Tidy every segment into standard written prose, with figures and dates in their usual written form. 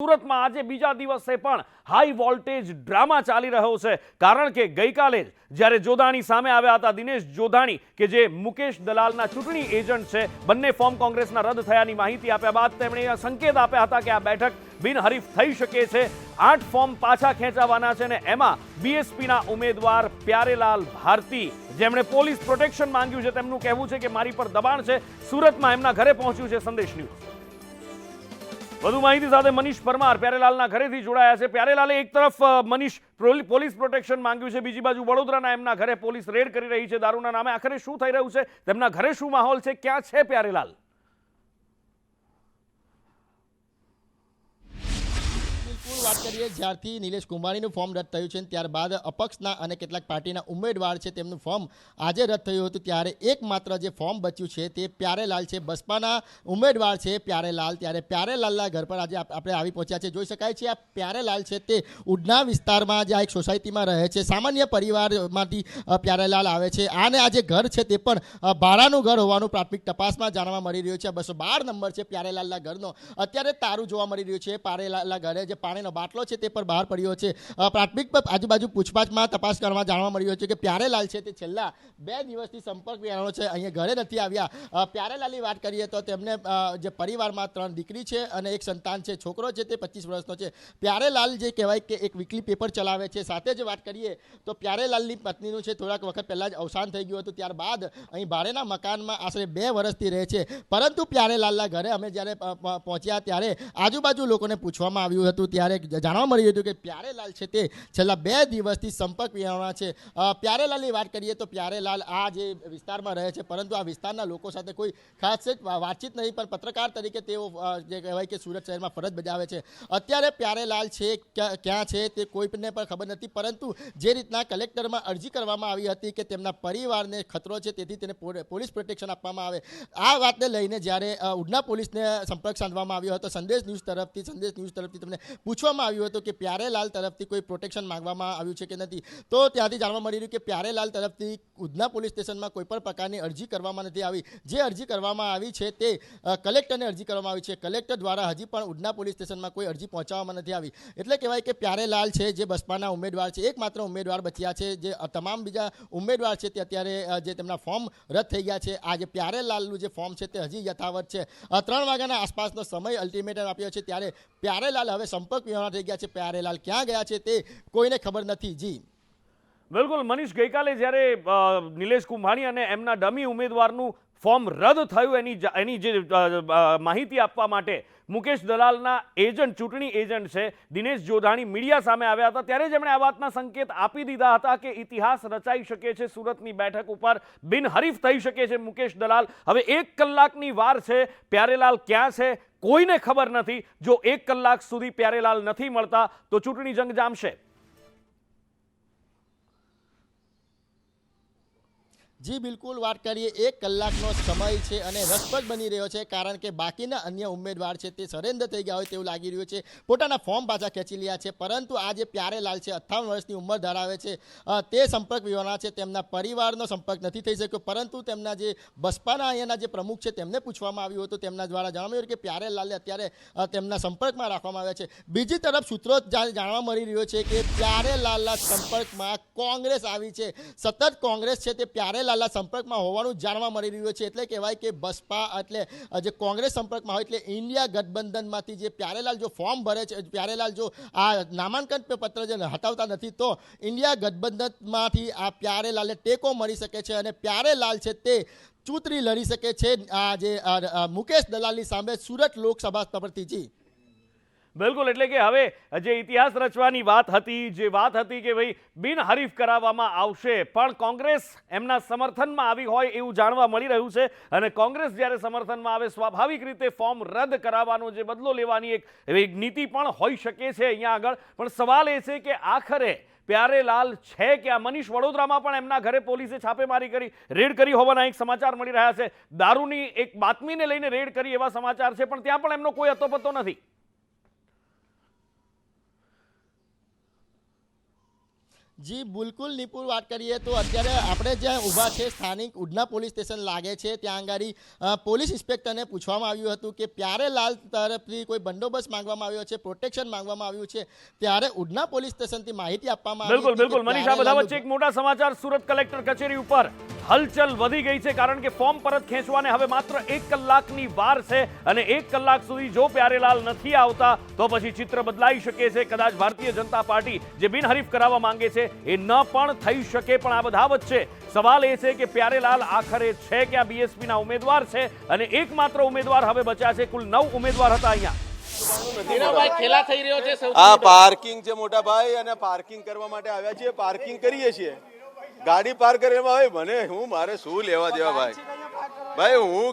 સુરતમાં આજે બીજા દિવસે પણ હાઈ વોલ્ટેજ ડ્રામા ચાલી રહ્યો છે, કારણ કે ગઈકાલે જ જ્યારે જોધાણી સામે આવ્યા હતા, દિનેશ જોધાણી કે જે મુકેશ દલાલના ચૂંટણી એજન્ટ છે, બંને ફોર્મ કોંગ્રેસના રદ થયાની માહિતી આપ્યા બાદ તેમણે સંકેત આપ્યા હતા કે આ બેઠક બિનહરીફ થઈ શકે છે, 8 ફોર્મ પાછા ખેંચાવાના છે ને એમાં બીએસપીના ઉમેદવાર પ્યારેલાલ ભારતી જેમણે પોલીસ પ્રોટેક્શન માંગ્યું છે, તેમનું કહેવું છે કે મારી પર દબાણ છે। સુરતમાં એમના ઘરે પહોંચ્યું છે સંદેશ ન્યૂઝ। વધુ માહિતી સાથે મનીષ પરમાર પ્યારેલાલના ઘરેથી જોડાયા છે। પ્યારેલાલે એક તરફ મનીષ પોલીસ પ્રોટેક્શન માંગ્યું છે, બીજી બાજુ વડોદરાના એમના ઘરે પોલીસ રેડ કરી રહી છે દારૂના નામે। આખરે શું થઈ રહ્યું છે, તેમના ઘરે શું માહોલ છે, ક્યાં છે પ્યારેલાલ? વાત કરીએ જ્યારથી નિલેશ કુંભાણીનું ફોર્મ રદ થયું છે ત્યારબાદ અપક્ષના અને કેટલાક પાર્ટીના ઉમેદવાર છે તેમનું ફોર્મ આજે રદ થયું હતું, ત્યારે એકમાત્ર જે ફોર્મ બચ્યું છે તે પ્યારેલાલ છે, બસપાના ઉમેદવાર છે પ્યારેલાલ। ત્યારે પ્યારેલાલના ઘર પર આજે આપણે આવી પહોંચ્યા છે। જોઈ શકાય છે આ પ્યારેલાલ છે તે ઉડના વિસ્તારમાં જે આ એક સોસાયટીમાં રહે છે, સામાન્ય પરિવારમાંથી પ્યારેલાલ આવે છે। આને આ જે ઘર છે તે પણ ભાડાનું ઘર હોવાનું પ્રાથમિક તપાસમાં જાણવા મળી રહ્યું છે। 212 નંબર છે પ્યારેલાલના ઘરનો। અત્યારે તારું જોવા મળી રહ્યું છે પ્યારેલાલના ઘરે જે પાણીનો બાટલો છે તે પર બહાર પડ્યો છે। પ્રાથમિક આજુબાજુ પૂછપાછમાં તપાસ કરવા જાણવા મળ્યું છે કે પ્યારેલાલ છે તે છેલ્લા 2 દિવસથી સંપર્ક વિહોણો છે, અહીંયા ઘરે નથી આવ્યા। પ્યારેલાલની વાત કરીએ તો તેમને જે પરિવારમાં 3 દીકરી છે અને એક સંતાન છે, છોકરો છે તે 25 વર્ષનો છે। પ્યારેલાલ જે કહેવાય કે એક વીકલી પેપર ચલાવે છે। સાથે જ વાત કરીએ તો પ્યારેલાલની પત્નીનું છે થોડાક વખત પહેલાં જ અવસાન થઈ ગયું હતું, ત્યારબાદ અહીં ભાડેના મકાનમાં આશરે 2 વર્ષથી રહે છે। પરંતુ પ્યારેલાલના ઘરે અમે જ્યારે પહોંચ્યા ત્યારે આજુબાજુ લોકોને પૂછવામાં આવ્યું હતું ત્યારે જાણવા મળ્યું હતું કે પ્યારેલાલ છે તે છેલ્લા 2 દિવસથી સંપર્ક વિહોણા છે। પ્યારેલાલની વાત કરીએ તો પ્યારેલાલ આ જે વિસ્તારમાં રહે છે, પરંતુ આ વિસ્તારના લોકો સાથે કોઈ ખાસ વાતચીત નહીં, પણ પત્રકાર તરીકે તેઓ જે કહેવાય કે સુરત શહેરમાં ફરજ બજાવે છે। અત્યારે પ્યારેલાલ છે ક્યાં છે તે કોઈને પણ ખબર નથી, પરંતુ જે રીતના કલેક્ટરમાં અરજી કરવામાં આવી હતી કે તેમના પરિવારને ખતરો છે તેથી તેને પોલીસ પ્રોટેક્શન આપવામાં આવે, આ વાતને લઈને જ્યારે ઉડના પોલીસને સંપર્ક સાધવામાં આવ્યો હતો સંદેશ ન્યૂઝ તરફથી તમને પૂછવામાં આવ્યું હતું કે પ્યારેલાલ તરફથી કોઈ પ્રોટેક્શન માંગવામાં આવ્યું છે કે નથી, તો ત્યાંથી જાણવા મળી રહ્યું કે પ્યારેલાલ તરફથી ઉધના પોલીસ સ્ટેશનમાં કોઈ પણ પ્રકારની અરજી કરવામાં નથી આવી। જે અરજી કરવામાં આવી છે તે કલેક્ટરને અરજી કરવામાં આવી છે, કલેક્ટર દ્વારા હજી પણ ઉધના પોલીસ સ્ટેશનમાં કોઈ અરજી પહોંચાડવામાં નથી આવી। એટલે કહેવાય કે પ્યારેલાલ છે જે બસપાના ઉમેદવાર છે, એકમાત્ર ઉમેદવાર બચ્યા છે, જે તમામ બીજા ઉમેદવાર છે તે અત્યારે જે તેમના ફોર્મ રદ થઈ ગયા છે। આ જે પ્યારેલાલનું જે ફોર્મ છે તે હજી યથાવત છે। 3 વાગ્યાના આસપાસનો સમય અલ્ટિમેટમ આપ્યો છે, ત્યારે પ્યારેલાલ હવે સંપર્ક વિહોણા થઈ ગયા છે। પ્યારેલાલ ક્યાં ગયા છે તે કોઈને ખબર નથી। જી બિલકુલ મનીષ, ગઈકાલે જ્યારે નિલેશ કુંભાણી અને એમના ડમી ઉમેદવારનું ફોર્મ રદ થયું એની જે માહિતી આપવા માટે મુકેશ દલાલના ચૂંટણી એજન્ટ છે દિનેશ જોધાણી મીડિયા સામે આવ્યા હતા, ત્યારે જ એમણે આ વાતના સંકેત આપી દીધા હતા કે ઇતિહાસ રચાઈ શકે છે, સુરતની બેઠક ઉપર બિનહરીફ થઈ શકે છે મુકેશ દલાલ। હવે 1 કલાકની વાર છે, પ્યારેલાલ ક્યાં છે કોઈને ખબર નથી। જો 1 કલાક સુધી પ્યારેલાલ નથી મળતા તો ચૂંટણી જંગ જામશે। જી બિલકુલ, વાત કરીએ 1 કલાકનો સમય છે અને રસપ્રદ બની રહ્યો છે, કારણ કે બાકીના અન્ય ઉમેદવાર છે તે સરેન્ડર થઈ ગયા હોય તેવું લાગી રહ્યું છે, પોતાના ફોર્મ પાછા ખેંચી રહ્યા છે, પરંતુ આ જે પ્યારેલાલ છે 58 વર્ષની ઉંમર ધરાવે છે, તે સંપર્ક વિહોણા છે, તેમના પરિવારનો સંપર્ક નથી થઈ શક્યો, પરંતુ તેમના જે બસપાના અહીંયાના જે પ્રમુખ છે તેમને પૂછવામાં આવ્યું હતું, તેમના દ્વારા જણાવ્યું કે પ્યારેલાલને અત્યારે તેમના સંપર્કમાં રાખવામાં આવ્યા છે। બીજી તરફ સૂત્રો જાણવા મળી રહ્યો છે કે પ્યારેલાલના સંપર્કમાં કોંગ્રેસ આવી છે, સતત કોંગ્રેસ છે તે પ્યારેલાલ સંપર્કમાં હોવાનું જાણવા મળી રહ્યું છે। એટલે કહેવાય કે બસપા એટલે જે કોંગ્રેસ સંપર્કમાં હોય એટલે ઇન્ડિયા ગઠબંધનમાંથી જે પ્યારેલાલ જો ફોર્મ ભરે છે, પ્યારેલાલ જો આ નામાંકન પત્ર જે હટાવતા નથી તો ઇન્ડિયા ગઠબંધનમાંથી આ પ્યારેલાલને ટેકો મળી શકે છે અને પ્યારેલાલ છે તે ચૂંટણી લડી શકે છે આ જે મુકેશ દલાલની સામે સુરત લોકસભા પરથી। જી બિલકુલ, એટલે કે હવે જે ઇતિહાસ રચવાની વાત હતી, જે વાત હતી કે ભાઈ બિનહરીફ કરાવવામાં આવશે, પણ કોંગ્રેસ એમના સમર્થનમાં આવી હોય એવું જાણવા મળી રહ્યું છે, અને કોંગ્રેસ જ્યારે સમર્થનમાં આવે સ્વાભાવિક રીતે ફોર્મ રદ કરાવવાનો જે બદલો લેવાની એક નીતિ પણ હોઈ શકે છે અહીંયા આગળ। પણ સવાલ એ છે કે આખરે પ્યારેલાલ છે ક્યાં? મનીષ, વડોદરામાં પણ એમના ઘરે પોલીસે છાપેમારી કરી, રેડ કરી હોવાના એક સમાચાર મળી રહ્યા છે, દારૂની એક બાતમીને લઈને રેડ કરી એવા સમાચાર છે, પણ ત્યાં પણ એમનો કોઈ અતોપત્તો નથી। જી બિલકુલ નિપુર વાત કરીએ તો અત્યારે આપણે જ્યાં ઊભા છે સ્થાનિક ઉડના પોલીસ સ્ટેશન લાગે છે ત્યાં આગળ પોલીસ ઇન્સ્પેક્ટરને પૂછવામાં આવ્યું હતું કે પ્યારેલાલ તરફથી કોઈ બંદોબસ્ત માંગવામાં આવ્યો છે, પ્રોટેક્શન માંગવામાં આવ્યું છે, ત્યારે ઉડના પોલીસ સ્ટેશનથી માહિતી આપવામાં આવી બિલકુલ હતી કે બિલકુલ મનીષા, બધા પ્યારેલાલનું- વચ્ચે એક મોટા સમાચાર સુરત કલેક્ટર કચેરી ઉપર હલચલ વધી ગઈ છે, કારણ કે ફોર્મ પરત ખેંચવાને હવે માત્ર 1 કલાકની વાર છે અને 1 કલાક સુધી જો પ્યારેલાલ નથી આવતા તો પછી ચિત્ર બદલાઈ શકે છે. કદાચ ભારતીય જનતા પાર્ટી જે બિનહરીફ કરાવવા માંગે છે એ ન પણ થઈ શકે. પણ આ બધા વચ્ચે સવાલ એ છે કે પ્યારેલાલ આખરે છે કે આ બીએસપીના ઉમેદવાર છે અને એકમાત્ર ઉમેદવાર હવે બચ્યા છે. કુલ 9 ઉમેદવાર હતા અહીંયા. આ પાર્કિંગ છે મોટા ભાઈ, અને પાર્કિંગ કરવા માટે આવ્યા છીએ. પાર્કિંગ કરીએ છીએ, ગાડી પાર્ક કરવામાં આવે. મને હું મારે શું લેવા દેવા ભાઈ હું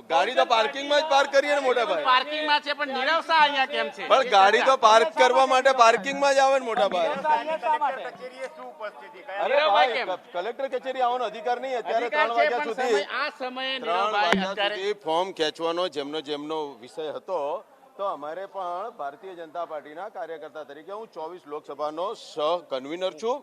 ગાડી તો પાર્કિંગમાં જ પાર્ક કરીએ ને મોટા ભાઈ. પાર્કિંગમાં છે પણ નીરવ શાહ અહીંયા કેમ છે? પણ ગાડી તો પાર્ક કરવા માટે પાર્કિંગમાં જ આવે ને મોટા ભાઈ. અરે ભાઈ કલેક્ટર કચેરી આવવાનો અધિકાર નહીં. અત્યારે 3 વાગ્યા સુધી આ સમયે 3 નીરવભાઈ વાગ્યા અત્યારે સુધી ફોર્મ ખેંચવાનો જેમનો વિષય હતો, તો અમારે પણ ભારતીય જનતા પાર્ટીના કાર્યકર્તા તરીકે હું 24 લોકસભાનો સહ કન્વીનર છું.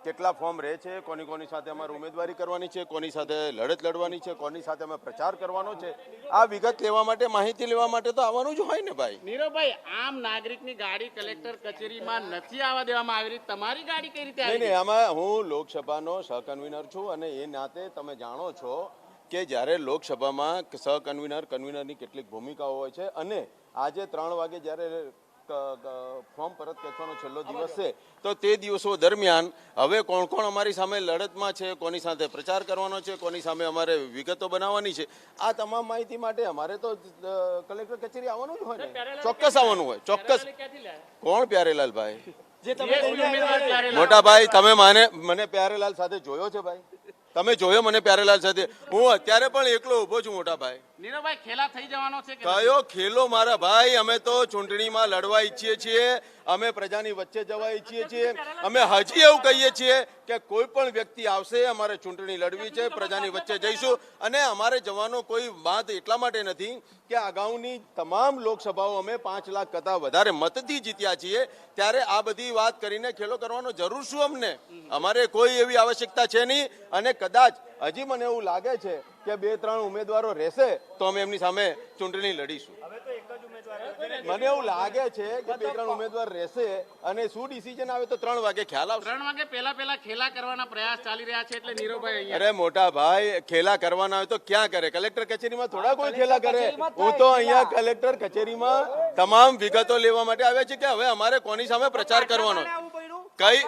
કેટલા ફોર્મ રહે છે, કોની સાથે અમારે ઉમેદવારી કરવાની છે, કોની સાથે લડત લડવાની છે, કોની સાથે અમે પ્રચાર કરવાનો છે, આ વિગત લેવા માટે, માહિતી લેવા માટે તો આવવાનું જ હોય ને ભાઈ. નીરવભાઈ, આમ નાગરિકની ગાડી કલેક્ટર કચેરીમાં નથી આવવા દેવામાં આવી રહી, તમારી ગાડી કઈ રીતે આવી? નહીં, આમાં હું લોકસભાનો સહ કન્વીનર છું અને એ નાતે તમે જાણો છો કે જ્યારે લોકસભામાં સહ કન્વીનરની કેટલીક ભૂમિકાઓ હોય છે. અને આજે 3 વાગે જ્યારે ફોર્મ પરત ખેંચવાનો છેલ્લો દિવસ છે, તો તે દિવસો દરમિયાન હવે કોણ અમારી સામે લડતમાં છે, કોની સાથે પ્રચાર કરવાનો છે, કોની સામે અમારે વિગતો બનાવવાની છે, આ તમામ માહિતી માટે અમારે તો કલેક્ટર કચેરી આવવાનું જ હોય ને. ચોક્કસ આવવાનું હોય, ચોક્કસ. કોણ પ્યારેલાલ ભાઈ? મોટા ભાઈ, તમે મને પ્યારેલાલ સાથે જોયો છે ભાઈ? તમે જોયો મને પ્યારેલાલ સાથે? હું અત્યારે પણ એકલો ઉભો છું મોટા ભાઈ. નીરવભાઈ, ખેલા થઈ જવાનો છે કે કયો ખેલો મારા ભાઈ? અમે તો ચૂંટણીમાં લડવા ઈચ્છીએ છીએ, અમે પ્રજાની વચ્ચે જવા ઈચ્છીએ છીએ. અમે હજી એવું કહીએ છીએ કે કોઈ પણ વ્યક્તિ આવશે, અમારે ચૂંટણી લડવી છે, પ્રજાની વચ્ચે જઈશું. અને અમારે જવાનો કોઈ બાદ એટલા માટે નથી કે અગાઉની તમામ લોકસભાઓ અમે 5 લાખ કરતાં વધારે મતથી જીત્યા છીએ, ત્યારે આ બધી વાત કરીને ખેલો કરવાનો જરૂર શું અમને? અમારે કોઈ એવી આવશ્યકતા છે નહીં. અને કદાચ હજી મને એવું લાગે છે કે 2-3 ઉમેદવારો રહેશે તો અમે એમની સામે ચૂંટણી લડીશું. મને એવું લાગે છે કે 2-3 ઉમેદવાર રહેશે અને શું ડિસિઝન આવે તો 3 વાગે ખ્યાલ આવશે. 3 વાગે પહેલા ખેલા કરવાના પ્રયાસ ચાલી રહ્યા છે, એટલે નીરવભાઈ અહીંયા અરે મોટા ભાઈ, ખેલા કરવાના હોય તો ક્યાં કરે? કલેક્ટર કચેરીમાં થોડા કોઈ ખેલા કરે? હું તો અહીંયા કલેક્ટર કચેરીમાં તમામ વિગતો લેવા માટે આવ્યા છે કે હવે અમારે કોની સામે પ્રચાર કરવાનો. કઈ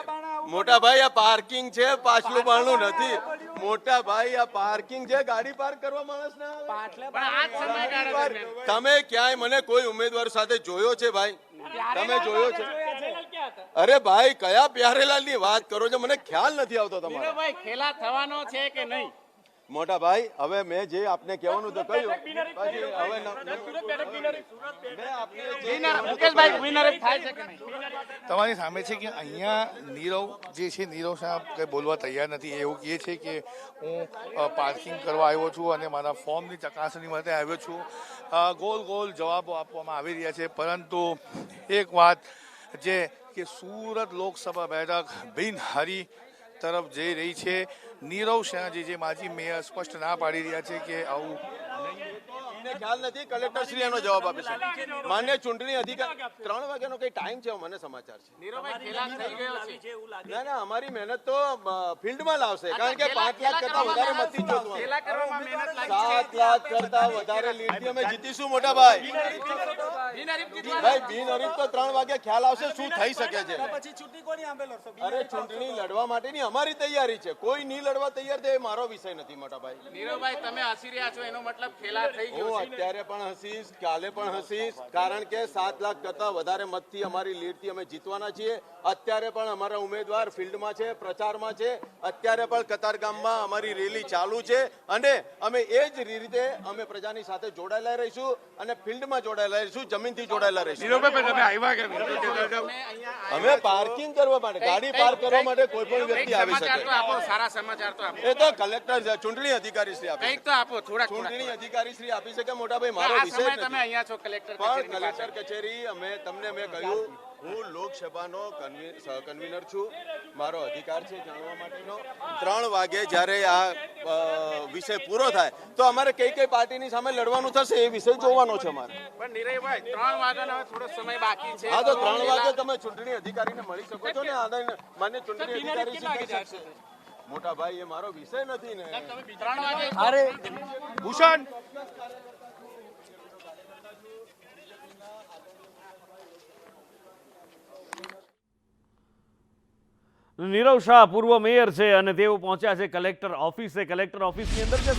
મોટા ભાઈ, આ પાર્કિંગ છે, પાછલું બારણું નથી. મોટા ભાઈ, આ પાર્કિંગ છે, ગાડી પાર્ક કરવા માણસ ના આવે. પણ આ જ સમયગાળા દરમિયાન તમે ક્યાંય મને કોઈ ઉમેદવાર સાથે જોયો છે ભાઈ? તમે જોયો છે? અરે ભાઈ, કયા પ્યારેલાલ ની વાત કરો છો? મને ખ્યાલ નથી આવતો તમારો. નીરવભાઈ, ખેલા થવાનો છે કે નહીં? મોટા ભાઈ, હવે મેં જે આપને કહેવાનું તો કહ્યું. બાકી હવે મુકેશભાઈ, વિનર થાય છે કે નહીં? તમારી સામે છે કે અહીંયા નીરવ જે છે, નીરવ શાહ કંઈ બોલવા તૈયાર નથી. એવું કહે છે કે હું પાર્કિંગ કરવા આવ્યો છું અને મારા ફોર્મની ચકાસણી માટે આવ્યો છું. ગોલ જવાબો આપવામાં આવી રહ્યા છે. પરંતુ એક વાત જે કે સુરત લોકસભા બેઠક બિનહરી તરફ જઈ રહી છે. નીરવ શાહજી જે માજી મેયર સ્પષ્ટ ના પાડી રહ્યા છે કે આવું ખ્યાલ નથી. કલેક્ટર શ્રી એનો જવાબ આપે છે. માન્ય ચૂંટણી અધિકાર 3 વાગ્યાનો કઈ ટાઈમ છે મને સમાચાર છે. નીરવભાઈ, ખેલા થઈ ગયો છે. ના, અમારી મહેનત તો ફિલ્ડમાં લાવશે, કારણ કે 5 લાખ કરતા વધારે મતથી જોતું. ખેલા કરવામાં મહેનત લાગી 7 લાખ કરતા વધારે લીડથી અમે જીતીશું મોટા ભાઈ. ભાઈ, બિનહરીફ તો 3 વાગે ખ્યાલ આવશે શું થઈ શકે છે. અરે ચૂંટણી લડવા માટેની અમારી તૈયારી છે. કોઈ નહીં લડવા તૈયાર છે એ મારો વિષય નથી મોટા ભાઈ. નીરવભાઈ, તમે હસી રહ્યા છો, એનો મતલબ ખેલા થઈ ગયો હું છે. અત્યારે પણ હસીશ, કાલે પણ હસીશ, કારણ કે 7 લાખ કરતા વધારે મતથી અમારી લીડથી અમે જીતવાના છીએ. અત્યારે પણ અમારા ઉમેદવાર ફિલ્ડમાં છે, પ્રચારમાં છે. અત્યારે પણ કતારગામમાં અમારી રેલી ચાલુ છે અને અમે એ જ રીતે અમે પ્રજાની સાથે જોડાયેલા રહીશું અને ફિલ્ડમાં જોડાયેલા રહીશું, જમીનથી જોડાયેલા રહીશું. અમે પાર્કિંગ કરવા માટે, ગાડી પાર્ક કરવા માટે કોઈ પણ વ્યક્તિ આવી સમાચાર શકે. તો આપો, સારા સમાચાર તો આપો. એ તો કલેક્ટર, ચૂંટણી અધિકારી શ્રી આપે. કંઈક તો આપો, થોડાક ચૂંટણી અધિકારી શ્રી આપી શકે મોટા ભાઈ, મારો આ વિષય સમય નથી. તમે અહીંયા છો કલેક્ટર પણ કચેરીની પાસે. કલેક્ટર કચેરી અમે તમને મેં કહ્યું હું લોકસભાનો સહકન્વીનર છું, મારો અધિકાર છે જાણવા માટેનો. 3 વાગે જ્યારે આ વિષય પૂરો થાય તો અમારે કઈ કઈ પાર્ટીની સામે લડવાનું થશે એ વિષય જોવાનો છે અમારે. પણ નિરયભાઈ 3 વાગ્યાનો હવે થોડો સમય બાકી છે. હા, તો 3 વાગે તમે ચૂંટણી અધિકારીને મળી શકો છો ને. માન્ય ચૂંટણી અધિકારી શું કહી શકશે? મોટા ભાઈ, એ મારો વિષય નથી ને. 3 વાગે અરે ભૂષણ, નીરવ શાહ પૂર્વ મેયર છે અને તેઓ પહોંચ્યા છે કલેક્ટર ઓફિસે. કલેક્ટર ઓફિસની અંદર છે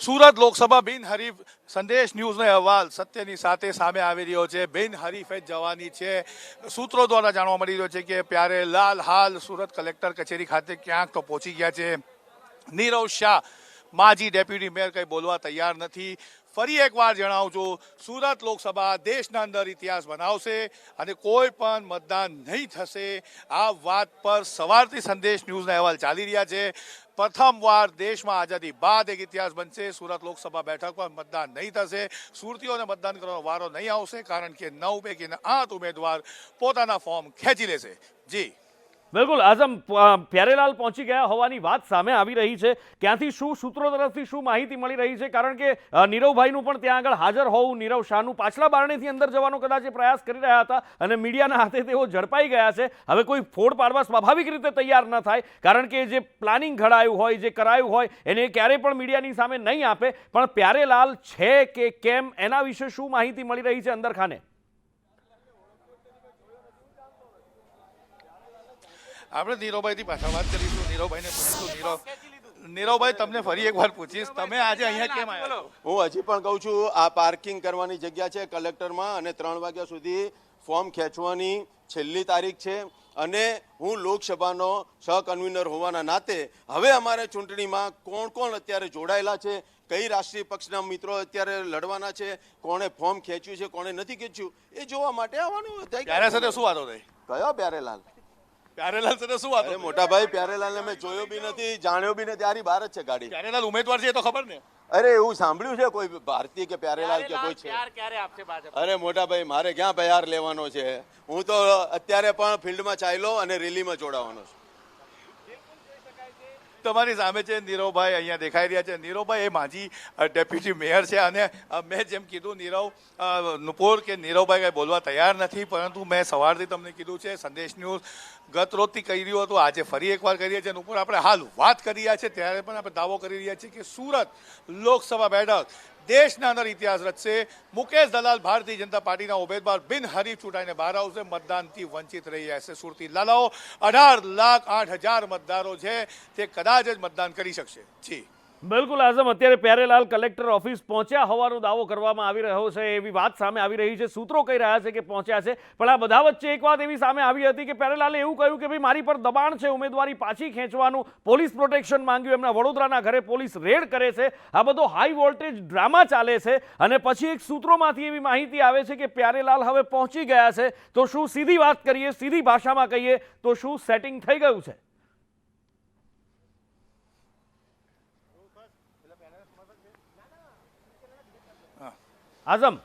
સુરત લોકસભા બિનહરીફ સંદેશ ન્યૂઝનો અહેવાલ સત્યની સાથે સામે આવી રહ્યો છે. બિનહરીફ જ જવાની છે. સૂત્રો દ્વારા જાણવા મળી રહ્યો છે કે પ્યારેલાલ હાલ સુરત કલેક્ટર કચેરી ખાતે ક્યાંક તો પહોંચી ગયા છે. નીરવ શાહ માજી ડેપ્યુટી મેયર કંઈ બોલવા તૈયાર નથી. ફરી એકવાર જણાવું છું, સુરત લોકસભા દેશના અંદર ઇતિહાસ બનાવશે અને કોઈ પણ મતદાન નહીં થશે. આ વાત પર સવારથી સંદેશ ન્યૂઝના અહેવાલ ચાલી રહ્યા છે. પ્રથમવાર દેશમાં આઝાદી બાદ એક ઇતિહાસ બનશે. સુરત લોકસભા બેઠક પર મતદાન નહીં થશે. સુરતીઓને મતદાન કરવાનો વારો નહીં આવશે, કારણ કે 9 પૈકીના 8 ઉમેદવાર પોતાના ફોર્મ ખેંચી લેશે. જી બિલકુલ આઝમ, પ્યારેલાલ પહોંચી ગયા હોવાની વાત સામે આવી રહી છે. ક્યાંથી શું સૂત્રો તરફથી શું માહિતી મળી રહી છે? કારણ કે નીરવભાઈનું પણ ત્યાં આગળ હાજર હોવું, નીરવ શાહનું પાછલા બારણેથી અંદર જવાનો કદાચ એ પ્રયાસ કરી રહ્યા હતા અને મીડિયાના હાથે તેઓ ઝડપાઈ ગયા છે. હવે કોઈ ફોડ પાડવા સ્વાભાવિક રીતે તૈયાર ન થાય, કારણ કે જે પ્લાનિંગ ઘડાયું હોય, જે કરાયું હોય એને ક્યારેય પણ મીડિયાની સામે નહીં આપે. પણ પ્યારેલાલ છે કે કેમ, એના વિશે શું માહિતી મળી રહી છે અંદર ખાને? આપણે નીરવભાઈથી પાછા વાત કરીશું. નીરવભાઈને પૂછીશું. નીરવભાઈ, તમને ફરી એકવાર પૂછીશ, તમે આજે અહીંયા કેમ આવ્યા છો? હું હજી પણ કહું છું, આ પાર્કિંગ કરવાની જગ્યા છે કલેક્ટરમાં અને 3 વાગ્યા સુધી ફોર્મ ખેંચવાની છેલ્લી તારીખ છે. અને હું લોકસભાનો સહકન્વીનર હોવાના નાતે હવે અમારે ચૂંટણીમાં કોણ કોણ અત્યારે જોડાયેલા છે, કઈ રાષ્ટ્રીય પક્ષના મિત્રો અત્યારે લડવાના છે, કોણે ફોર્મ ખેંચ્યું છે, કોણે નથી ખેંચ્યું, એ જોવા માટે આવવાનું. પ્યારે સાથે શું વાતો થઈ? કયો પ્યારેલાલ? પ્યારેલાલ સાથે શું વાતો? મોટા ભાઈ, પ્યારેલાલને મેં જોયો બી નથી, જાણ્યો બી નથી. આરી બહાર જ છે ગાડી. પ્યારેલાલ ઉમેદવાર છે એ તો ખબર ને? અરે એવું સાંભળ્યું છે કોઈ ભારતીય કે પ્યારેલાલ કે કોઈ છે? પ્યાર ક્યારે આપશે ભાજપ? અરે મોટા ભાઈ, મારે ક્યાં પ્યાર લેવાનો છે? હું તો અત્યારે પણ ફિલ્ડમાં ચાલ્યો અને રેલીમાં જોડાવાનો છું. તમારી સામે છે નીરવભાઈ, અહીંયા દેખાઈ રહ્યા છે. નીરવભાઈ એ માજી ડેપ્યુટી મેયર છે અને મેં જેમ કીધું નુપુર કે નીરવભાઈ કંઈ બોલવા તૈયાર નથી, પરંતુ મેં સવારથી તમને કીધું છે સંદેશ ન્યૂઝ ગત રોજથી કહી રહ્યું હતું, આજે ફરી એકવાર કરી રહ્યા છે. નુપુર, આપણે હાલ વાત કરી રહ્યા છે ત્યારે પણ આપણે દાવો કરી રહ્યા છીએ કે સુરત લોકસભા બેઠક દેશના અંદર ઇતિહાસ રચશે. મુકેશ દલાલ ભારતીય જનતા પાર્ટીના ઉમેદવાર બિનહરીફ ચૂંટાઈને બહાર આવશે. મતદાનથી વંચિત રહી જશે. સુરતી લાલાઓ 18,08,000 મતદારો છે, તે કદાચ જ મતદાન કરી શકશે. જી બિલકુલ આઝમ, અત્યારે પ્યારેલાલ કલેક્ટર ઓફિસ પહોંચ્યા હોવાનો દાવો કરવામાં આવી રહ્યો છે, એવી વાત સામે આવી રહી છે. સૂત્રો કહી રહ્યા છે કે પહોંચ્યા છે, પણ આ બધા વચ્ચે એક વાત એવી સામે આવી હતી કે પ્યારેલાલે એવું કહ્યું કે ભાઈ મારી પર દબાણ છે, ઉમેદવારી પાછી ખેંચવાનું, પોલીસ પ્રોટેક્શન માંગ્યું. એમના વડોદરાના ઘરે પોલીસ રેડ કરે છે. આ બધો હાઈ વોલ્ટેજ ડ્રામા ચાલે છે અને પછી એક સૂત્રોમાંથી એવી માહિતી આવે છે કે પ્યારેલાલ હવે પહોંચી ગયા છે. તો શું સીધી વાત કરીએ, સીધી ભાષામાં કહીએ તો શું સેટિંગ થઈ ગયું છે? આઝમ,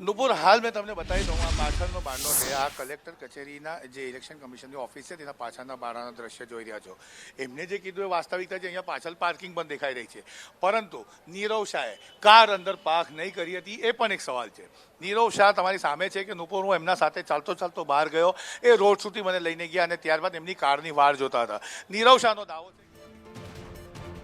નુપુર, હાલ મેં તમને બતાવી દઉં, આ પાછળનો બારનો છે. આ કલેક્ટર કચેરીના જે ઇલેક્શન કમિશનની ઓફિસ છે તેના પાછળના બારણાના દ્રશ્ય જોઈ રહ્યા છો. એમને જે કીધું એ વાસ્તવિકતા છે. અહીંયા પાછળ પાર્કિંગ પણ દેખાઈ રહી છે, પરંતુ નીરવ શાહે કાર અંદર પાર્ક નહીં કરી હતી, એ પણ એક સવાલ છે. નીરવ શાહ તમારી સામે છે કે નુપુર, હું એમના સાથે ચાલતો બહાર ગયો, એ રોડ સુધી મને લઈને ગયા અને ત્યારબાદ એમની કારની વાર જોતા હતા. નીરવ શાહનો દાવો છે.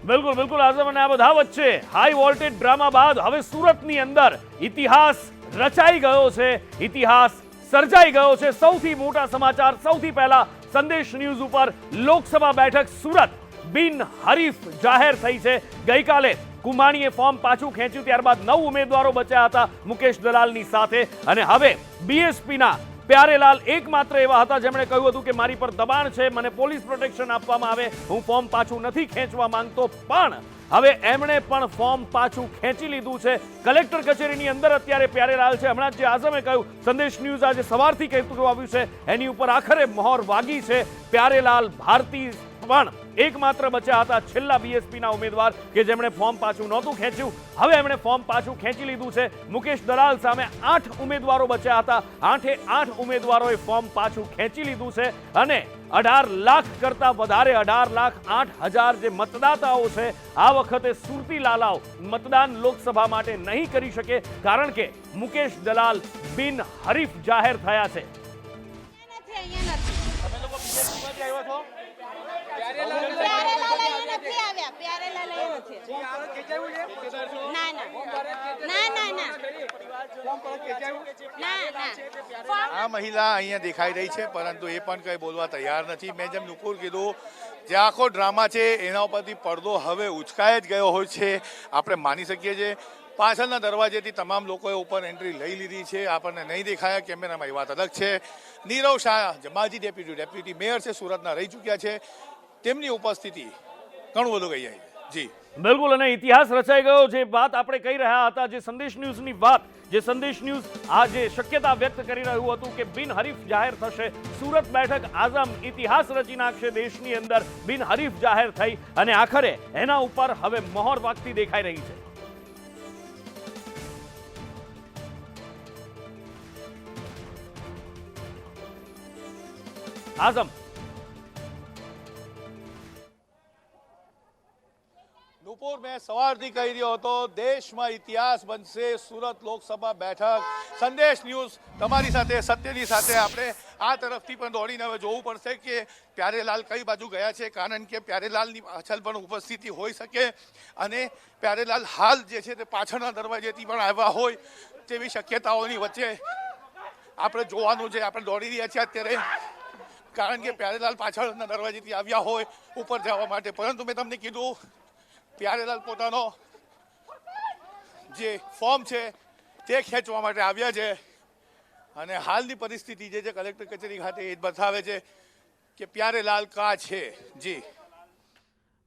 બિલકુલ બિલકુલ આઝમ, અને આ બધા વચ્ચે હાઈ વોલ્ટેજ ડ્રામા બાદ હવે સુરતની અંદર ઇતિહાસ રચાઈ ગયો છે, ઇતિહાસ સર્જાઈ ગયો છે. સૌથી મોટા સમાચાર સૌથી પહેલા સંદેશ ન્યૂઝ ઉપર લોકસભા બેઠક સુરત બિનહરીફ જાહેર થઈ છે. ગઈકાલે કુંભાણીએ ફોર્મ પાછું ખેંચ્યું, ત્યારબાદ 9 ઉમેદવારો બચ્યા હતા મુકેશ દલાલની સાથે, અને હવે બીએસપીના પ્યારેલાલ એકમાત્ર એવા હતા જેમણે કહ્યું હતું કે મારી પર દબાણ છે, મને પોલીસ પ્રોટેક્શન આપવામાં આવે, હું ફોર્મ પાછું નથી ખેંચવા માંગતો. પણ હવે એમણે પણ ફોર્મ પાછું ખેંચી લીધું છે. કલેક્ટર કચેરીની અંદર અત્યારે પ્યારેલાલ છે. હમણાં જે આઝમે કહ્યું, સંદેશ ન્યૂઝ આજે સવારથી કહેતું આવ્યું છે, એની ઉપર આખરે મહોર વાગી છે. પ્યારેલાલ ભારતીય પણ એકમાત્ર બચ્યા હતા છેલ્લા બીએસપીના ઉમેદવાર કે જેમણે ફોર્મ પાછું નહોતું ખેંચ્યું. હવે એમણે ફોર્મ પાછું ખેંચી લીધું છે. મુકેશ દલાલ સામે 8 ઉમેદવારો બચ્યા હતા. 8 ઉમેદવારોએ ફોર્મ પાછું ખેંચી લીધું છે અને 18 લાખ કરતા વધારે 18,08,000 જે મતદાતાઓ છે આ વખતે સુરતી લાલાઓ મતદાન લોકસભા માટે નહીં કરી શકે, કારણ કે મુકેશ દલાલ બિનહરીફ જાહેર થયા છે. આ મહિલા અહીંયા દેખાઈ રહી છે, પરંતુ એ પણ કંઈ બોલવા તૈયાર નથી. મેં જેમ નુપુર કીધું, જે આખો ડ્રામા છે એના ઉપરથી પડદો હવે ઉચકાઈ જ ગયો હોય છે, આપણે માની શકીએ છીએ. પાછળના દરવાજેથી તમામ લોકોએ ઉપર એન્ટ્રી લઈ લીધી છે. આપણને નહીં દેખાયા કેમેરામાં, એ વાત અલગ છે. નીરવ શાહ જે માજી ડેપ્યુટી મેયર છે, સુરતના રહી ચૂક્યા છે, તેમની ઉપસ્થિતિ ઘણું બધું કહી જાય છે. જી બિલકુલ, અને ઇતિહાસ રચાઈ ગયો. જે વાત આપણે કહી રહ્યા હતા, જે સંદેશ ન્યૂઝની વાત, જે સંદેશ ન્યૂઝ આ જે શક્યતા વ્યક્ત કરી રહ્યું હતું કે બિનહરીફ જાહેર થશે સુરત બેઠક, આઝમ ઇતિહાસ રચી નાખશે દેશની અંદર, બિનહરીફ જાહેર થઈ અને આખરે એના ઉપર હવે મહોર વાગતી દેખાઈ રહી છે. આઝમ, નુપુર, મેં સવારથી કહી રહ્યો હતો, દેશમાં ઇતિહાસ બનશે સુરત લોકસભા બેઠક. સંદેશ ન્યૂઝ તમારી સાથે, સત્યની સાથે. આપણે આ તરફથી પણ દોડીને હવે જોવું પડશે કે પ્યારેલાલ કઈ બાજુ ગયા છે, કારણ કે પ્યારેલાલની પાછળ પણ ઉપસ્થિતિ હોઈ શકે અને પ્યારેલાલ હાલ જે છે તે પાછળના દરવાજેથી પણ આવ્યા હોય તેવી શક્યતાઓની વચ્ચે આપણે જોવાનું છે. આપણે દોડી રહ્યા છીએ અત્યારે, કારણ કે પ્યારેલાલ પાછળના દરવાજેથી આવ્યા હોય ઉપર જવા માટે. પરંતુ મેં તમને કીધું, પ્યારેલાલ પોતાનો જે ફોર્મ છે તે ખેંચવા માટે આવ્યા છે અને હાલની પરિસ્થિતિ જે છે કલેક્ટર કચેરી ખાતે એ જ બતાવે છે કે પ્યારેલાલ કા છે. જી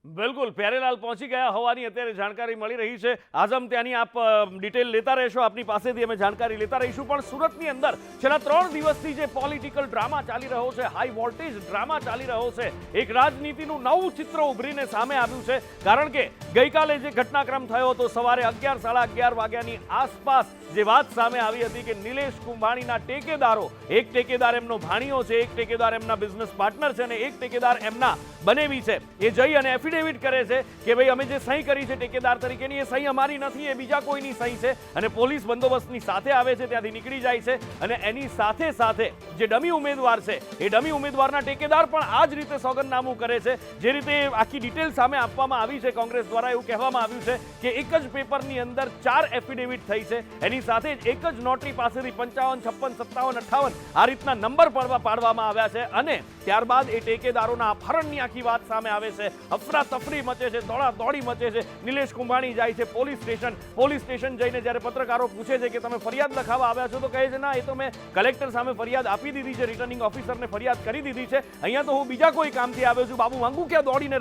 બિલકુલ, પ્યારેલાલ પહોંચી ગયા હોવાની અત્યારે જાણકારી મળી રહી છે. આઝમ, ત્યાંની આપ ડિટેલ લેતા રહેશો, આપની પાસેથી અમે જાણકારી લેતા રહીશું. પણ સુરતની અંદર છેલ્લા 3 દિવસથી જે પોલિટિકલ ડ્રામા ચાલી રહ્યો છે, હાઈ વોલ્ટેજ ડ્રામા ચાલી રહ્યો છે, એક રાજનીતિનું નવું ચિત્ર ઉભરીને સામે આવ્યું છે. કારણ કે ગઈકાલે જે ઘટનાક્રમ થયો હતો સવારે 11, સાડા 11 વાગ્યાની આસપાસ, જે વાત સામે આવી હતી કે નિલેશ કુંભાણીના ટેકેદારો, એક ટેકેદાર એમનો ભાણિયો છે, એક ટેકેદાર એમના બિઝનેસ પાર્ટનર છે અને એક ટેકેદાર એમના બનેવી છે, એ જઈ અને એફિડેવિટ કરે છે કે ભાઈ અમે જે સહી કરી છે ટેકેદાર તરીકેની, એ સહી અમારી નથી, એ બીજા કોઈની સહી છે. અને પોલીસ બંદોબસ્તની સાથે આવે છે, ત્યાંથી નીકળી જાય છે અને એની સાથે સાથે જે ડમી ઉમેદવાર છે એ ડમી ઉમેદવારના ટેકેદાર પણ આ જ રીતે સોગંદનામું કરે છે. જે રીતે આખી ડિટેલ સામે આપવામાં આવી છે કોંગ્રેસ દ્વારા, એવું કહેવામાં આવ્યું છે કે એક જ પેપરની અંદર 4 એફિડેવિટ થઈ છે. એની સાથે જ એક જ નોટરી પાસેથી 55, 56, 57, 58 આ રીતના નંબર પાડવામાં આવ્યા છે. અને ત્યારબાદ એ ટેકેદારોના અપહરણની આખી વાત સામે આવે છે. અફરાતફરી મચે છે, દોડી મચે છે. નિલેશ કુંભાણી જાય છે પોલીસ સ્ટેશન જઈને જ્યારે પત્રકારો પૂછે છે કે તમે ફરિયાદ લખાવવા આવ્યા છો, તો કહે છે ના, એ તો મેં કલેક્ટર સામે ફરિયાદ આપી દીધી છે, રિટર્નિંગ ઓફિસરને ફરિયાદ કરી દીધી છે, અહીંયા તો હું બીજા કોઈ કામથી આવ્યો છું. બાબુ વાંગુ ક્યાં દોડીને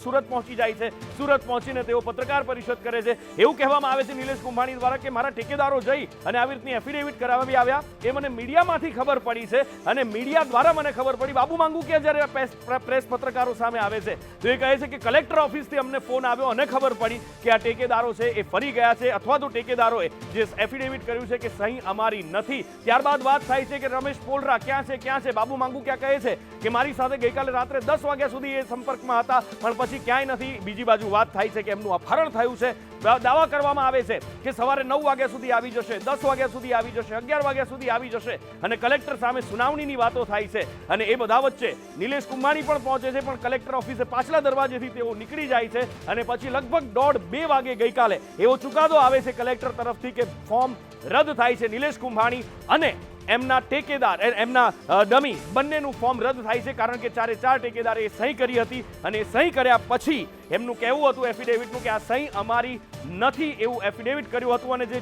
સુરત પહોંચી જાય છે. સુરત પહોંચીને તેઓ પત્રકાર પરિષદ કરે છે. એવું કહેવામાં આવે છે નિલેશ કુંભાણી દ્વારા કે મારા ટેકેદારો જઈ અને આવી રીતની એફિડેવિટ કરાવી આવ્યા, એ મને મીડિયામાંથી ખબર પડી છે અને મીડિયા દ્વારા મને ખબર પડી. બાબુ વાંગુ ક્યાં જ્યારે પ્રેસ પત્રકારો સામે આવે છે તો એ કહે છે કે કલેક્ટર ઓફિસથી અમને ફોન આવ્યો અને ખબર પડી કે આ ટેકેદારો છે એ ફરી ગયા છે, અથવા તો ટેકેદારોએ જે એફિડેવિટ કર્યું છે કે સહી અમારી નથી. ત્યારબાદ વાત થાય છે કે રમેશ પોલરા ક્યાં છે. બાબુ માંગુ ક્યાં કહે છે કે મારી સાથે ગઈકાલે રાત્રે 10 વાગ્યા સુધી એ સંપર્કમાં હતા, પણ પછી ક્યાંય નથી. બીજી બાજુ વાત થાય છે કે એમનું અપહરણ થયું છે. દાવા કરવામાં આવે છે કે સવારે 9 વાગ્યા સુધી આવી જશે, 10 વાગ્યા સુધી આવી જશે, 11 વાગ્યા સુધી આવી જશે અને કલેક્ટર સામે સુનાવણીની વાતો થાય છે. અને એ બધા વચ્ચે નિલેશ કુંભાણી પણ પહોંચે છે, પણ કલેક્ટર ઓફિસે પાછલા દરવાજેથી તેઓ નીકળી જાય છે. અને પછી લગભગ 1:30-2 વાગે ગઈકાલે એવો ચુકાદો આવે છે કલેક્ટર તરફથી કે ફોર્મ રદ થાય છે. નિલેશ કુંભાણી અને એમના ટેકેદાર, એમના ડમી બંનેનું ફોર્મ રદ થાય છે, કારણ કે 4 ટેકેદારે સહી કરી હતી અને સહી કર્યા પછી એમનું કહેવું હતું એફિડેવિટનું કે આ સહી અમારી નથી, એવું એફિડેવિટ કર્યું હતું. અને જે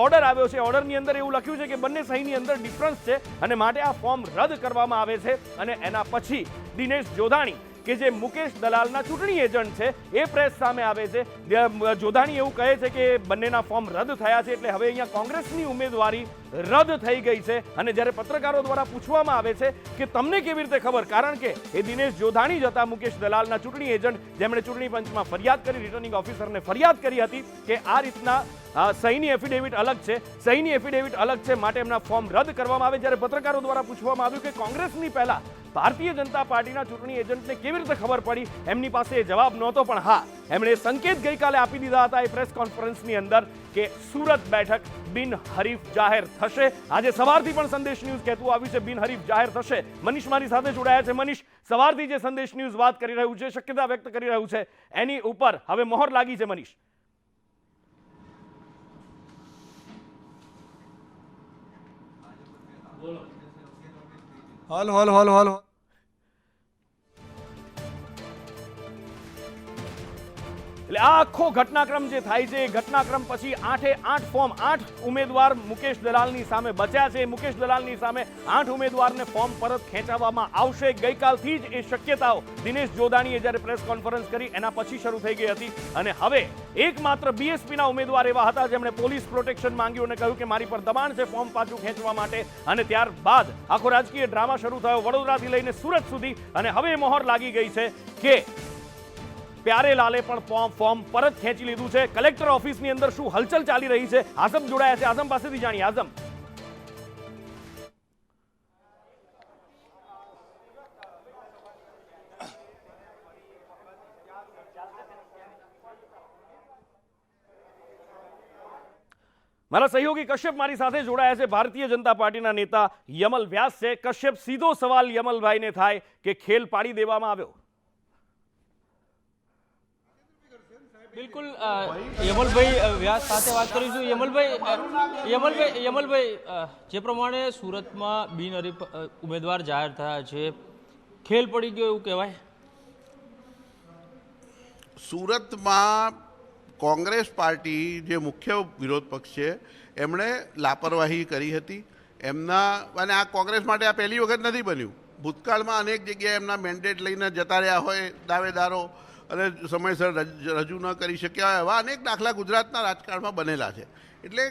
ઓર્ડર આવ્યો છે, ઓર્ડરની અંદર એવું લખ્યું છે કે બંને સહીની અંદર ડિફરન્સ છે અને માટે આ ફોર્મ રદ કરવામાં આવે છે. અને એના પછી દિનેશ જોધાણી કે જે મુકેશ દલાલના ચૂંટણી એજન્ટ છે એ પ્રેસ સામે આવે છે. જોધાણી એવું કહે છે કે બંનેના ફોર્મ રદ થયા છે, એટલે હવે અહીંયા કોંગ્રેસની ઉમેદવારી રદ થઈ ગઈ છે. અને જ્યારે પત્રકારો દ્વારા પૂછવામાં આવે છે કે તમને કેવી રીતે ખબર, કારણ કે એ દિનેશ જોધાણી જ હતા મુકેશ દલાલના ચૂંટણી એજન્ટ, જેમણે ચૂંટણી પંચમાં ફરિયાદ કરી, રિટર્નિંગ ઓફિસરને ફરિયાદ કરી હતી કે આ રીતના સહીની એફિડેવિટ અલગ છે, સહીની એફિડેવિટ અલગ છે, માટે એમના ફોર્મ રદ કરવામાં આવે. જ્યારે પત્રકારો દ્વારા પૂછવામાં આવ્યું કે કોંગ્રેસની પહેલા ભારતીય જનતા પાર્ટીના ચૂંટણી એજન્ટને કેવી રીતે ખબર પડી, એમની પાસે એ જવાબ નહોતો. પણ હા, એમણે સંકેત ગઈકાલે આપી દીધા હતા એ પ્રેસ કોન્ફરન્સની અંદર કે સુરત બેઠક બિનહરીફ જાહેર થશે. આજે સવારથી પણ સંદેશ ન્યૂઝ કહેતું આવ્યું છે બિનહરીફ જાહેર થશે. મનીષ મારી સાથે જોડાયા છે. મનીષ, સવારથી જે સંદેશ ન્યૂઝ વાત કરી રહ્યું છે, શક્યતા વ્યક્ત કરી રહ્યું છે, એની ઉપર હવે મોહર લાગી છે. મનીષ, હલ હલ હલ હલ એટલે આ આખો ઘટનાક્રમ જે થાય છે એ ઘટનાક્રમ પછી 8 ફોર્મ 8 ઉમેદવાર મુકેશ દલાલની સામે બચ્યા છે. મુકેશ દલાલની સામે 8 ઉમેદવારને ફોર્મ પરત ખેંચવામાં આવશે. ગઈકાલથી જ એ શક્યતાઓ દિનેશ જોધાણીએ જ્યારે પ્રેસ કોન્ફરન્સ કરી એના પછી શરૂ થઈ ગઈ હતી. અને હવે એકમાત્ર બીએસપીના ઉમેદવાર એવા હતા જેમણે પોલીસ પ્રોટેક્શન માંગ્યું અને કહ્યું કે મારી પર દબાણ છે ફોર્મ પાછું ખેંચવા માટે. અને ત્યારબાદ આખો રાજકીય ડ્રામા શરૂ થયો વડોદરાથી લઈને સુરત સુધી. અને હવે મોહર લાગી ગઈ છે કે પ્યારેલાલે પણ ફોર્મ પરત ખેંચી લીધું છે. કલેક્ટર ઓફિસની અંદર શું હલચલ ચાલી રહી છે, આઝમ જોડાયા છે, આઝમ પાસેથી જાણીએ. આઝમ, મારા સહયોગી કશ્યપ મારી સાથે જોડાયા છે. ભારતીય જનતા પાર્ટીના નેતા યમલ વ્યાસ છે. કશ્યપ, સીધો સવાલ યમલભાઈને થાય કે ખેલ પાડી દેવામાં આવ્યો. બિલકુલ, યમલભાઈ વ્યાસ સાથે વાત કરીશું. યમલભાઈ, જે પ્રમાણે સુરતમાં બિનહરીફ ઉમેદવાર જાહેર થયા છે, ખેલ પડી ગયો એવું કહેવાય? સુરતમાં કોંગ્રેસ પાર્ટી જે મુખ્ય વિરોધ પક્ષ છે એમણે લાપરવાહી કરી હતી એમના. અને આ કોંગ્રેસ માટે આ પહેલી વખત નથી બન્યું. ભૂતકાળમાં અનેક જગ્યાએ એમના મેન્ડેટ લઈને જતા રહ્યા હોય દાવેદારો અને સમયસર રજૂ ન કરી શક્યા હોય, એવા અનેક દાખલા ગુજરાતના રાજકારણમાં બનેલા છે. એટલે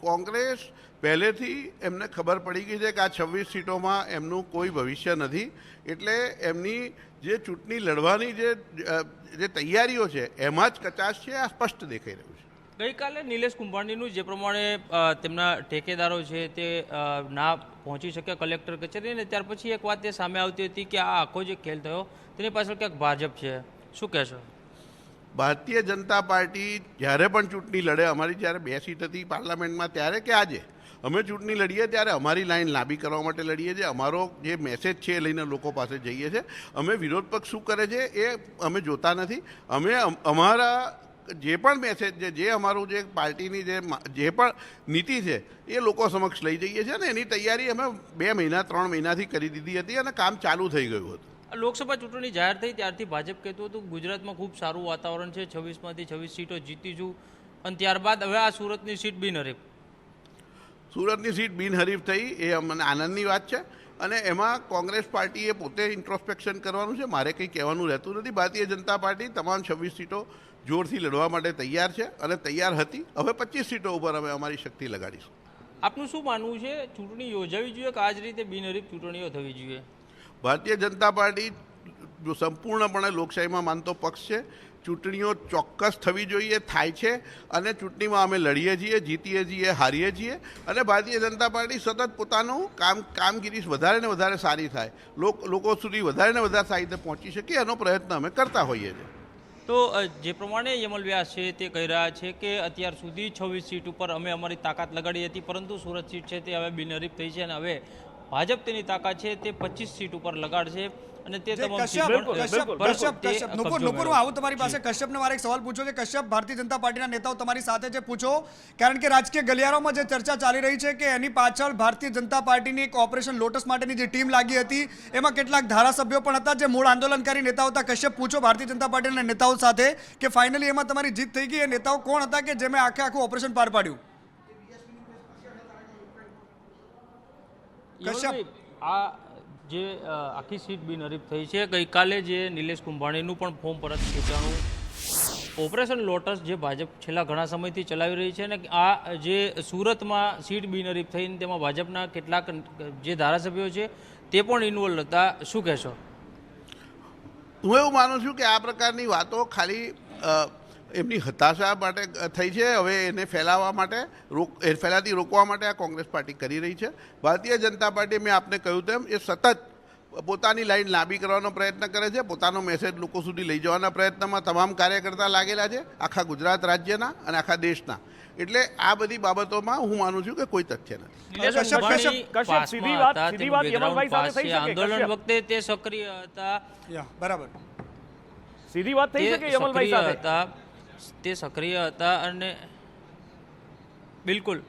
કોંગ્રેસ પહેલેથી એમને ખબર પડી ગઈ છે કે આ 26 સીટોમાં એમનું કોઈ ભવિષ્ય નથી. એટલે એમની જે ચૂંટણી લડવાની જે તૈયારીઓ છે એમાં જ કચાશ છે, આ સ્પષ્ટ દેખાઈ રહ્યું છે. ગઈકાલે નિલેશ કુંભાણીનું જે પ્રમાણે તેમના ઠેકેદારો છે તે ના પહોંચી શક્યા કલેક્ટર કચેરીને, ત્યાર પછી એક વાત એ સામે આવતી હતી કે આ આખો જે ખેલ થયો તેની પાછળ ક્યાંક ભાજપ છે. શું કહેશો? ભારતીય જનતા પાર્ટી જ્યારે પણ ચૂંટણી લડે, અમારી જ્યારે 2 સીટ હતી પાર્લામેન્ટમાં ત્યારે કે આજે અમે ચૂંટણી લડીએ ત્યારે અમારી લાઈન લાંબી કરવા માટે લડીએ છીએ. અમારો જે મેસેજ છે એ લઈને લોકો પાસે જઈએ છીએ. અમે વિરોધ પક્ષ શું કરે છે એ અમે જોતા નથી. અમે અમારા જે પણ મેસેજ છે, જે અમારું જે પાર્ટીની જે પણ નીતિ છે એ લોકો સમક્ષ લઈ જઈએ છીએ. અને એની તૈયારી અમે 2 મહિના 3 મહિનાથી કરી દીધી હતી અને કામ ચાલુ થઈ ગયું હતું. લોકસભા ચૂંટણી જાહેર થઈ ત્યારથી ભાજપ કહેતું હતું ગુજરાતમાં ખૂબ સારું વાતાવરણ છે, 26માંથી 26 સીટો જીતીશું, અને ત્યારબાદ હવે આ સુરતની સીટ બિનહરીફ. સુરતની સીટ બિનહરીફ થઈ એ અમને આનંદની વાત છે. અને એમાં કોંગ્રેસ પાર્ટીએ પોતે ઇન્ટ્રોસ્પેક્શન કરવાનું છે. મારે કંઈ કહેવાનું રહેતું નથી. ભારતીય જનતા પાર્ટી તમામ 26 સીટો જોરથી લડવા માટે તૈયાર છે અને તૈયાર હતી. હવે 25 સીટો ઉપર અમે અમારી શક્તિ લગાડીશું. આપનું શું માનવું છે, ચૂંટણી યોજાવી જોઈએ કે આ જ રીતે બિનહરીફ ચૂંટણીઓ થવી જોઈએ? ભારતીય જનતા પાર્ટી જો સંપૂર્ણપણે લોકશાહીમાં માનતો પક્ષ છે. ચૂંટણીઓ ચોક્કસ થવી જોઈએ, થાય છે. અને ચૂંટણીમાં અમે લડીએ છીએ, જીતીએ છીએ, હારીએ છીએ. અને ભારતીય જનતા પાર્ટી સતત પોતાનું કામગીરી વધારે ને વધારે સારી થાય, લોકો સુધી વધારે ને વધારે સારી રીતે પહોંચી શકીએ એનો પ્રયત્ન અમે કરતા હોઈએ છીએ. તો જે પ્રમાણે યમલ વ્યાસ છે તે કહી રહ્યા છે કે અત્યાર સુધી 26 સીટ ઉપર અમે અમારી તાકાત લગાડી હતી, પરંતુ સુરત સીટ છે તે હવે બિનહરીફ થઈ છે અને હવે ભાજપ તેની તાકાત છે તે 25 સીટ ઉપર લગાડશે. અને તે તમામ નુપુર આવું તમારી પાસે. કશ્યપને મારે એક સવાલ પૂછો કે કશ્યપ, ભારતીય જનતા પાર્ટીના નેતાઓ તમારી સાથે છે, પૂછો, કારણ કે રાજકીય ગલિયારોમાં જે ચર્ચા ચાલી રહી છે કે એની પાછળ ભારતીય જનતા પાર્ટીની એક ઓપરેશન લોટસ માટેની જે ટીમ લાગી હતી એમાં કેટલાક ધારાસભ્યો પણ હતા જે મૂળ આંદોલનકારી નેતાઓ હતા. કશ્યપ, પૂછો ભારતીય જનતા પાર્ટીના નેતાઓ સાથે કે ફાઇનલી એમાં તમારી જીત થઈ ગઈ. એ નેતાઓ કોણ હતા કે જેમણે આખું ઓપરેશન પાર પાડ્યું? કશ્યપ, આ જે આખી સીટ બિનહરીફ થઈ છે. ગઈકાલે જે નિલેશ કુંભાણીનું પણ ફોર્મ પરત ખેંચાણું, ઓપરેશન લોટસ જે ભાજપ છેલ્લા ઘણા સમયથી ચલાવી રહી છે, અને આ જે સુરતમાં સીટ બિનહરીફ થઈને તેમાં ભાજપના કેટલાક જે ધારાસભ્યો છે તે પણ ઇન્વોલ્વ હતા, શું કહેશો? હું એવું માનું છું કે આ પ્રકારની વાતો ખાલી એમની હતાશા માટે થઈ છે. હવે એને ફેલાવવા માટે ફેલાતી રોકવા માટે આ કોંગ્રેસ પાર્ટી કરી રહી છે. ભારતીય જનતા પાર્ટી, મેં આપને કહ્યું તેમ, એ સતત પોતાની લાઈન લાંબી કરવાનો પ્રયત્ન કરે છે. પોતાનો મેસેજ લોકો સુધી લઈ જવાના પ્રયત્નમાં તમામ કાર્યકર્તા લાગેલા છે, આખા ગુજરાત રાજ્યના અને આખા દેશના. એટલે આ બધી બાબતોમાં હું માનું છું કે કોઈ તથ્ય નથી. નિલેશ કુંભાણી પાસમાં હતા, તેમનું બેકગ્રાઉન્ડ પાસ છે. આંદોલન વખતે તે સક્રિય હતા. બરાબર, સીધી વાત થઈ શકે યમલભાઈ સાથે. તે સક્રિય હતા અને બિલકુલ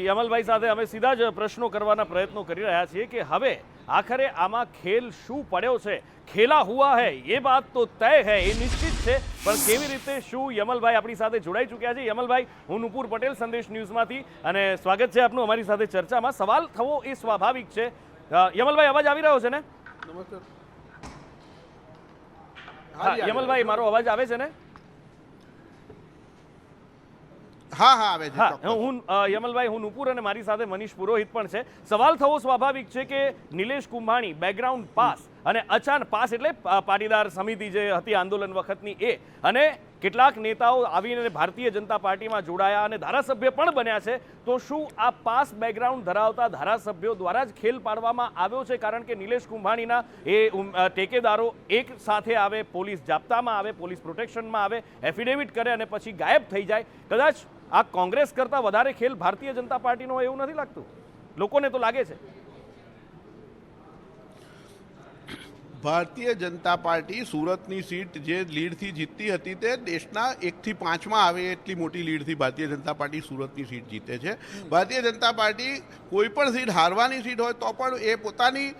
યમલભાઈ સાથે અમે સીધા જ પ્રશ્નો કરવાના પ્રયત્નો કરી રહ્યા છીએ કે હવે આખરે આમાં ખેલ શું પડ્યો છે. ખેલા હુઆ હૈ એ બાત તો તય હૈ, એ નિશ્ચિત છે, પણ કેવી રીતે શું? યમલભાઈ આપણી સાથે જોડાઈ ચૂક્યા છે. યમલભાઈ, હું નુપુર પટેલ, સંદેશ ન્યૂઝમાંથી, અને સ્વાગત છે આપનું અમારી સાથે ચર્ચામાં. સવાલ થવો એ સ્વાભાવિક છે. યમલભાઈ, અવાજ આવી રહ્યો છે ને? હા યમલભાઈ, મારો અવાજ આવે છે ને? હા આવે છે. હું યમલભાઈ, હું નુપુર, અને મારી સાથે મનીષ પુરોહિત પણ છે. સવાલ થવો સ્વાભાવિક છે કે નિલેશ કુંભાણી બેકગ્રાઉન્ડ પાસ, અને અચાનક પાસ એટલે પાટીદાર સમિતિ જે હતી આંદોલન વખતની એ, અને કેટલાક નેતાઓ આવીને ભારતીય જનતા પાર્ટીમાં જોડાયા અને ધારાસભ્ય પણ બન્યા છે. તો શું આ પાસ બેકગ્રાઉન્ડ ધરાવતા ધારાસભ્યો દ્વારા જ ખેલ પાડવામાં આવ્યો છે? કારણ કે નિલેશ કુંભાણીના એ ટેકેદારો એક સાથે આવે, પોલીસ જાપ્તામાં આવે, પોલીસ પ્રોટેક્શનમાં આવે, એફિડેવિટ કરે અને પછી ગાયબ થઈ જાય. કદાચ આ કોંગ્રેસ કરતાં વધારે ખેલ ભારતીય જનતા પાર્ટીનો હોય એવું નથી લાગતું? લોકોને તો લાગે છે. ભારતીય જનતા પાર્ટી સુરતની સીટ જે લીડથી જીતતી હતી તે દેશના 1 થી 5માં આવે એટલી મોટી લીડથી ભારતીય જનતા પાર્ટી સુરતની સીટ જીતે છે. ભારતીય જનતા પાર્ટી કોઈ પણ સીટ હારવાની સીટ હોય તો પણ એ પોતાની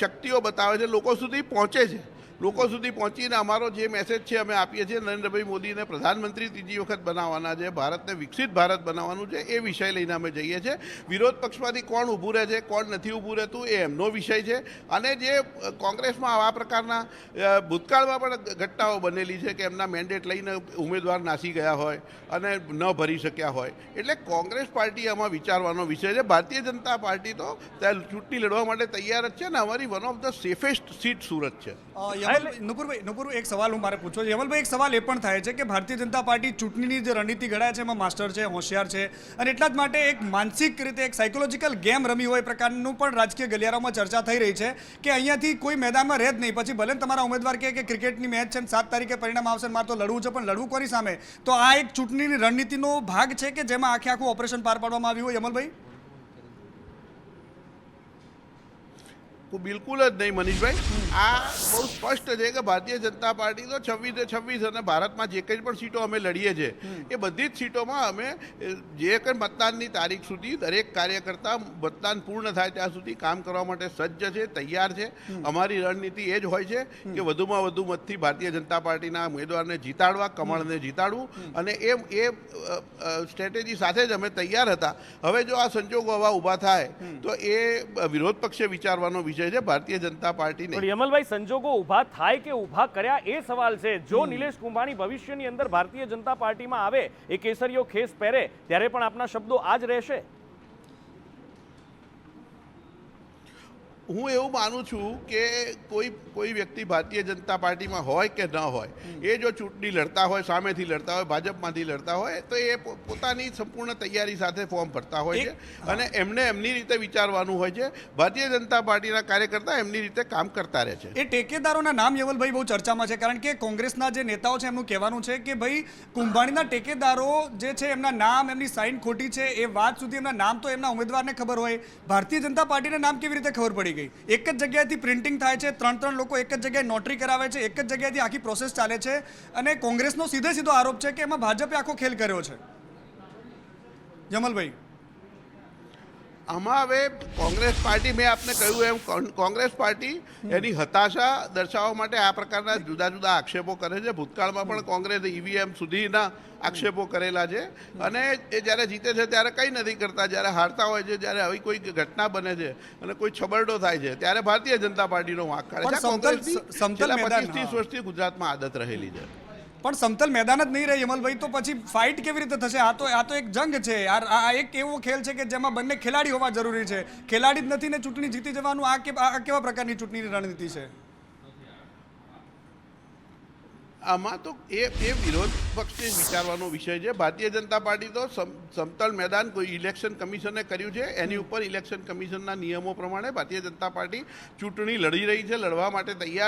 શક્તિઓ બતાવે છે, લોકો સુધી પહોંચે છે. લોકો સુધી પહોંચીને અમારો જે મેસેજ છે અમે આપીએ છીએ, નરેન્દ્રભાઈ મોદીને પ્રધાનમંત્રી ત્રીજી વખત બનાવવાના છે, ભારતને વિકસિત ભારત બનાવવાનું છે, એ વિષય લઈને અમે જઈએ છીએ. વિરોધ પક્ષમાંથી કોણ ઊભું રહે છે, કોણ નથી ઊભું રહેતું, એ એમનો વિષય છે. અને જે કોંગ્રેસમાં આવા પ્રકારના ભૂતકાળમાં પણ ઘટનાઓ બનેલી છે કે એમના મેન્ડેટ લઈને ઉમેદવાર નાસી ગયા હોય અને ન ભરી શક્યા હોય, એટલે કોંગ્રેસ પાર્ટી આમાં વિચારવાનો વિષય છે. ભારતીય જનતા પાર્ટી તો ચૂંટણી લડવા માટે તૈયાર જ છે ને અમારી one of the safest seat Surat છે. નુપુર, એક સવાલ હું મારે પૂછવો છે. યમલભાઈ, એક સવાલ એ પણ થાય છે કે ભારતીય જનતા પાર્ટી ચૂંટણીની જે રણનીતિ ઘડાય છે એમાં માસ્ટર છે, હોશિયાર છે, અને એટલા જ માટે એક માનસિક રીતે એક સાયકોલોજીકલ ગેમ રમી હોય પ્રકારનું પણ રાજકીય ગલિયારામાં ચર્ચા થઈ રહી છે કે અહીંયાથી કોઈ મેદાનમાં રહે જ નહીં. પછી ભલે તમારા ઉમેદવાર કહે કે ક્રિકેટની મેચ છે, 7 તારીખે પરિણામ આવશે, મારે તો લડવું છે, પણ લડવું કોની સામે? તો આ એક ચૂંટણીની રણનીતિનો ભાગ છે કે જેમાં આખું ઓપરેશન પાર પાડવામાં આવ્યું હોય. યમલભાઈ, બિલકુલ જ નહીં મનીષભાઈ. આ બહુ સ્પષ્ટ છે કે ભારતીય જનતા પાર્ટી તો 26 અને ભારતમાં જે કંઈ પણ સીટો અમે લડીએ છીએ એ બધી જ સીટોમાં અમે જે કંઈ મતદાનની તારીખ સુધી દરેક કાર્યકર્તા મતદાન પૂર્ણ થાય ત્યાં સુધી કામ કરવા માટે સજ્જ છે, તૈયાર છે. અમારી રણનીતિ એ જ હોય છે કે વધુમાં વધુ મતથી ભારતીય જનતા પાર્ટીના ઉમેદવારને જીતાડવા, કમળને જીતાડવું, અને એ સ્ટ્રેટેજી સાથે જ અમે તૈયાર હતા. હવે જો આ સંજોગો આવા ઊભા થાય તો એ વિરોધ પક્ષે વિચારવાનો વિષય છે, ભારતીય જનતા પાર્ટી ને. યમલભાઈ, સંજોગો ઊભા થાય કે ઊભા કર્યા એ સવાલ છે. જો નિલેશ કુંભાણી ભવિષ્યની અંદર ભારતીય જનતા પાર્ટીમાં આવે, એ કેસરીયો ખેસ પહેરે, ત્યારે પણ આપના શબ્દો આ જ રહેશે. હું એવું માનું છું કે કોઈ વ્યક્તિ ભારતીય જનતા પાર્ટીમાં હોય કે ન હોય, એ જો ચૂંટણી લડતા હોય, સામેથી લડતા હોય, ભાજપમાંથી લડતા હોય, તો એ પોતાની સંપૂર્ણ તૈયારી સાથે ફોર્મ ભરતા હોય છે અને એમને એમની રીતે વિચારવાનું હોય છે. ભારતીય જનતા પાર્ટીના કાર્યકર્તા એમની રીતે કામ કરતા રહે છે. એ ટેકેદારોના નામ યમલભાઈ બહુ ચર્ચામાં છે, કારણ કે કોંગ્રેસના જે નેતાઓ છે એમનું કહેવાનું છે કે ભાઈ કુંભાણીના ટેકેદારો જે છે એમના નામ, એમની સાઇન ખોટી છે, એ વાત સુધી એમના નામ તો એમના ઉમેદવારને ખબર હોય, ભારતીય જનતા પાર્ટીના નામ કેવી રીતે ખબર પડી? એક જ જગ્યાએથી પ્રિન્ટિંગ થાય છે, 3 લોકો એક જ જગ્યાએ નોટરી કરાવે છે, એક જ જગ્યાએથી આખી પ્રોસેસ ચાલે છે, અને કોંગ્રેસનો સીધો આરોપ છે કે એમાં ભાજપે આખો ખેલ કર્યો છે. યમલભાઈ, આમાં હવે કોંગ્રેસ પાર્ટી, મેં આપને કહ્યું એમ, કોંગ્રેસ પાર્ટી એની હતાશા દર્શાવવા માટે આ પ્રકારના જુદા જુદા આક્ષેપો કરે છે. ભૂતકાળમાં પણ કોંગ્રેસે ઈવીએમ સુધીના આક્ષેપો કરેલા છે અને એ જ્યારે જીતે છે ત્યારે કંઈ નથી કરતા, જ્યારે હારતા હોય છે, જ્યારે આવી કોઈ ઘટના બને છે અને કોઈ છબરડો થાય છે ત્યારે ભારતીય જનતા પાર્ટીનો વાંક કાઢે છે. કોંગ્રેસની છેલ્લા 25-30 વર્ષથી ગુજરાતમાં આદત રહેલી છે. પણ સમતલ મેદાન જ નહીં રહે યમલભાઈ, તો પછી ફાઇટ કેવી રીતે થશે? આ તો એક જંગ છે યાર. આ એક એવો ખેલ છે કે જેમાં બંને ખેલાડી હોવા જરૂરી છે. ખેલાડી જ નથી ને ચૂંટણી જીતી જવાનું, આ કેવા પ્રકારની ચૂંટણીની રણનીતિ છે? આમાં તો એ વિરોધ પક્ષને વિચારવાનો વિષય છે. ભારતીય જનતા પાર્ટી તો સમતલ મેદાન કોઈ ઇલેક્શન કમિશને કર્યું છે, એની ઉપર ઇલેક્શન કમિશનના નિયમો પ્રમાણે ભારતીય જનતા પાર્ટી ચૂંટણી લડી રહી છે, લડવા માટે તૈયાર